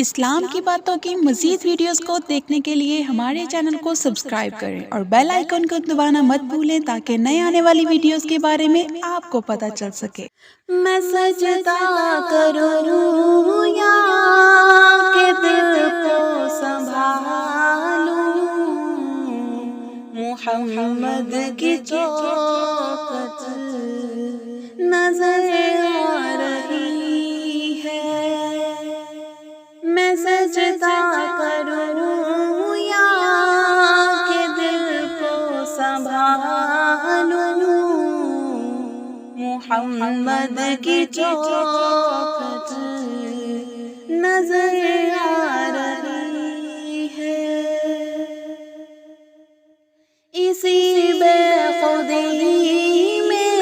اسلام کی باتوں کی مزید ویڈیوز کو دیکھنے کے لیے ہمارے چینل کو سبسکرائب کریں اور بیل آئیکن کو دبانا مت بھولیں تاکہ نئے آنے والی ویڈیوز کے بارے میں آپ کو پتہ چل سکے۔ میں سجدہ کروں یا کہ دل کو سنبھالوں، محمد کی چوکھٹ نظر آ رہی ہے۔ میں سجدہ کروں یا کہ دل کو سنبھالوں، محمد کی چوکھٹ نظر آ رہی ہے۔ اسی بے خودی میں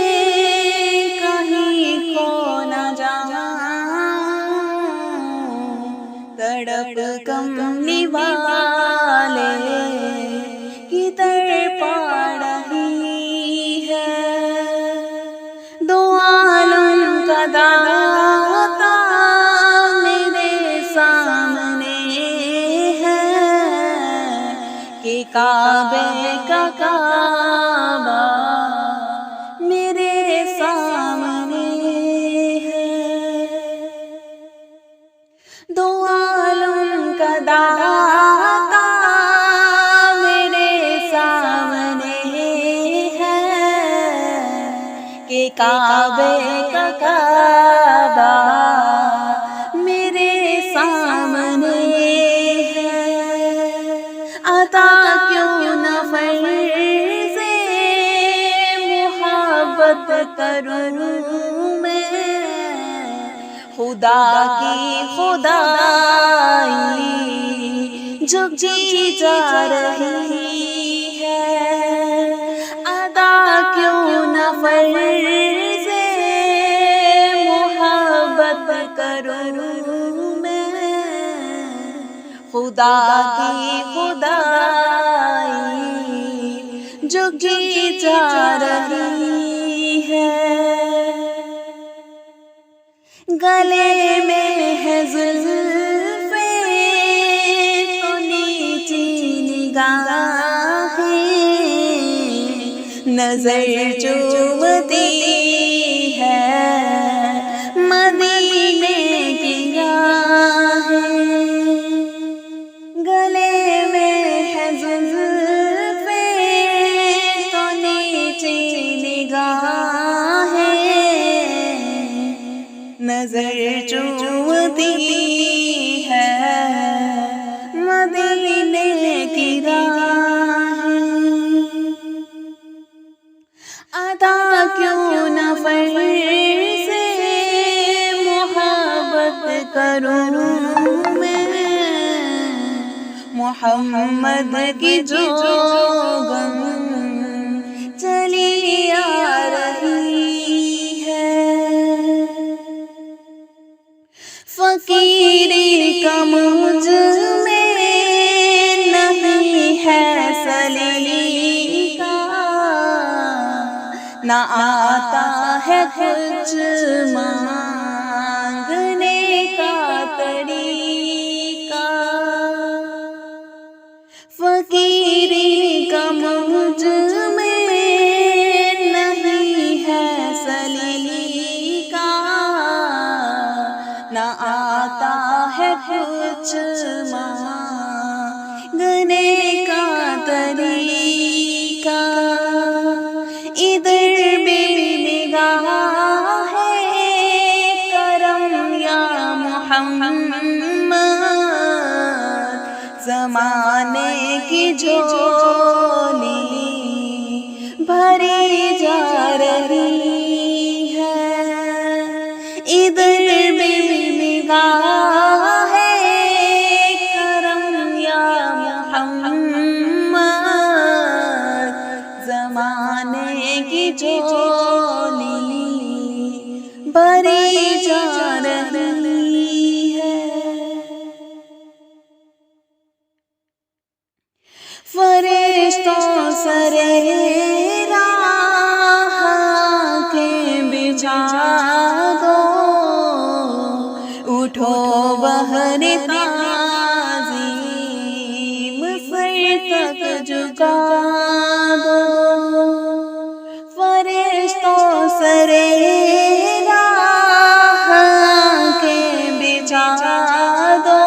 کہیں کھو نہ جاؤں، تڑپ کملی والے کی تڑپا رہی ہے۔ دو عالم کا داتا میرے سامنے ہے کہ کعبے کا کعبہ میرے سامنے ہے۔ دو عالم کا داتا میرے سامنے ہے کہ کعبے کا کعبہ میرے سامنے ہے۔ عطا کیوں نہ فرض محبت کروں میں، خدا کی خدائی جھک جی جا رہی ہے۔ عطا کیوں نہ فرض محبت کروں میں، خدا کی خدائی جھک جی جا رہی ہے۔ گلے میں ہے زلفیں تو نیچی نگاہیں، نظر چومتی ہے مدینے کی راہیں۔ گلے میں ہے زلفیں تو نیچی نگاہیں، نظر چومتی ہے مدینے کی راہیں۔ عطا کیوں نہ فرض محبت کروں میں، محمد کی جو غم چلی آ رہی ہے۔ فقیری کا مجھ میں نہیں ہے سلیقہ، نہ آتا ہے کچھ مانگنے کا طریقہ۔ فقیری کا مجھ میں نہیں ہے سلیقہ، نہ آتا ہے کچھ مانگنے کا طریقہ۔ ادھر بھی نگاہ ہے کرم یا محمد، زمانے کی جھولی بھری جا رہی ہے۔ ادھر بھی نگاہ ہے کرم یا محمد، زمانے کی جھولی بھری جا رہی ہے۔ فرشتوں سرے راہ کے بچھا دو، اٹھو بہر تعظیم سر تک جھکا دو، فرشتوں سرے راہ کے بچھا دو،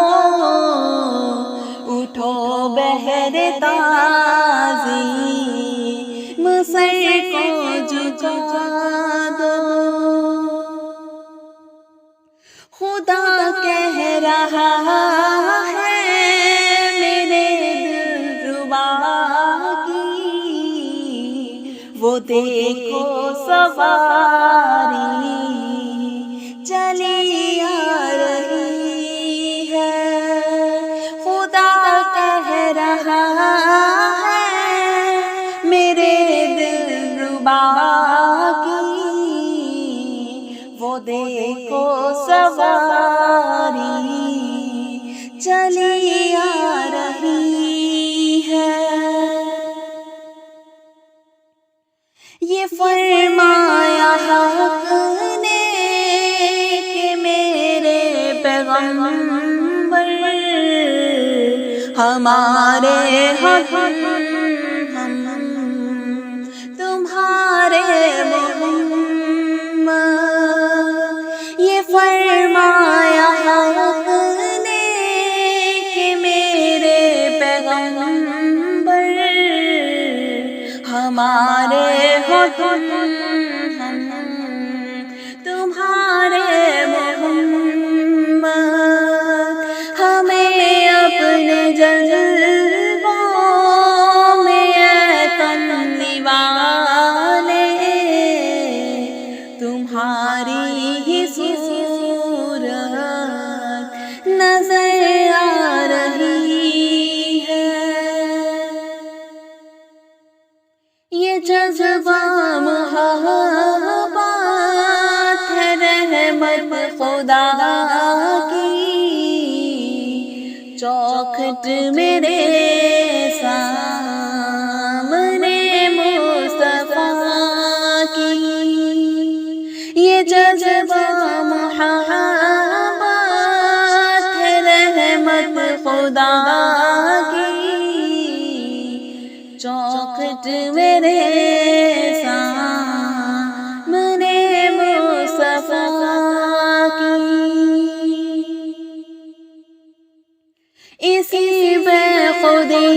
اٹھو بہر تعظیم سر کو جھکا دو۔ خدا کہہ رہا ہے میرے دلربا کی، وہ دیکھو سواری چلی آ رہی ہے۔ خدا کہہ رہا ہے میرے دلربا کی، وہ دیکھو سواری چلی آ رہی ہے۔ یہ فرمایا حق نے کہ میرے پیغمبر ہمارے حق ہم تمہارے محمد۔ یہ فرمایا حق نے کہ میرے پیغمبر ہمارے حق ہم تمہارے محمد۔ ہمیں اپنے جلووں میں کملی والے تمہاری ہی صورت نظر آ رہی ہے۔ یہ جذبہ محبت ہے رحمت خدا کی، چوکھٹ میرے سامنے مصطفیٰ کی۔ یہ جذبہ محبت ہے رحمت خدا کی، چوکھٹ میرے سامنے مصطفیٰ کی۔ اسی بے خودی